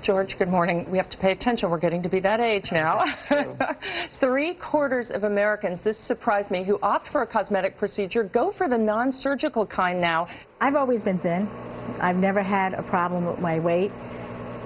George, good morning. We have to pay attention. We're getting to be that age now. 3/4 of Americans, this surprised me, who opt for a cosmetic procedure go for the non-surgical kind now. I've always been thin. I've never had a problem with my weight.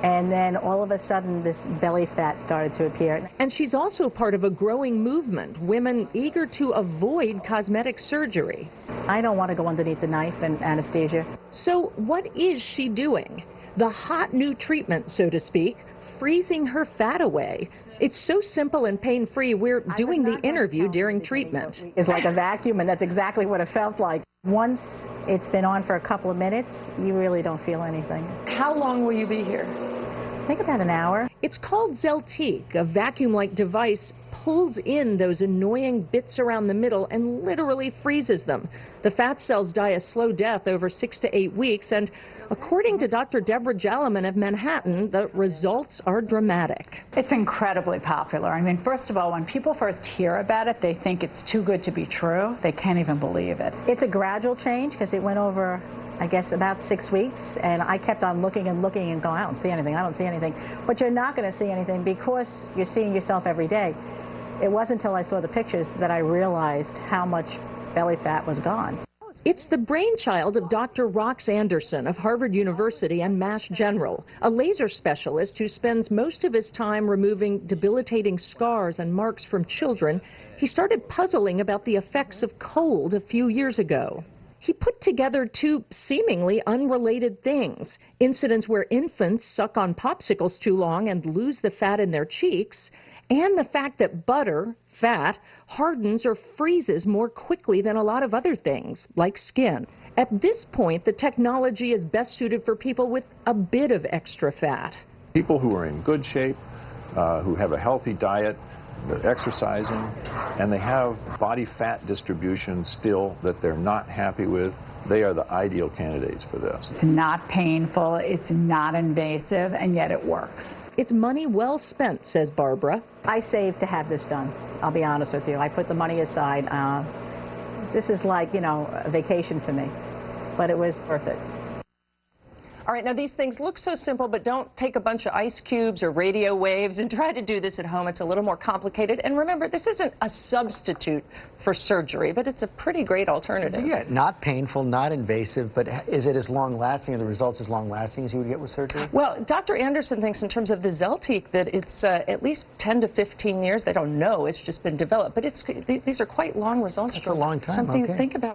And then all of a sudden, this belly fat started to appear. And she's also part of a growing movement, women eager to avoid cosmetic surgery. I don't want to go underneath the knife and anesthesia. So what is she doing? The hot new treatment, so to speak, freezing her fat away. It's so simple and pain-free, we're doing the interview during treatment. It's like a vacuum, and that's exactly what it felt like. Once it's been on for a couple of minutes, you really don't feel anything. How long will you be here? I think about an hour. It's called Zeltiq. A vacuum-like device pulls in those annoying bits around the middle and literally freezes them. The fat cells die a slow death over 6 to 8 weeks, and according to Dr. Deborah Jaliman of Manhattan, the results are dramatic. It's incredibly popular. I mean, first of all, when people first hear about it, they think it's too good to be true. They can't even believe it. It's a gradual change because it went over, I guess, about 6 weeks, and I kept on looking and looking and going, I don't see anything, I don't see anything. But you're not going to see anything because you're seeing yourself every day. It wasn't until I saw the pictures that I realized how much belly fat was gone. It's the brainchild of Dr. Rox Anderson of Harvard University and Mass General, a laser specialist who spends most of his time removing debilitating scars and marks from children. He started puzzling about the effects of cold a few years ago. He put together two seemingly unrelated things: incidents where infants suck on popsicles too long and lose the fat in their cheeks, and the fact that butter, fat, hardens or freezes more quickly than a lot of other things, like skin. At this point, the technology is best suited for people with a bit of extra fat. People who are in good shape, who have a healthy diet, they're exercising, and they have body fat distribution still that they're not happy with, they are the ideal candidates for this. It's not painful, it's not invasive, and yet it works. It's money well spent, says Barbara. I saved to have this done, I'll be honest with you. I put the money aside. This is like, you know, a vacation for me, but it was worth it. All right, now these things look so simple, but don't take a bunch of ice cubes or radio waves and try to do this at home. It's a little more complicated. And remember, this isn't a substitute for surgery, but it's a pretty great alternative. Yeah, not painful, not invasive, but is it as long-lasting, and the results as long-lasting as you would get with surgery? Well, Dr. Anderson thinks in terms of the Zeltiq that it's at least 10 to 15 years. They don't know. It's just been developed. But these are quite long results. That's a long time. Something Okay. to think about.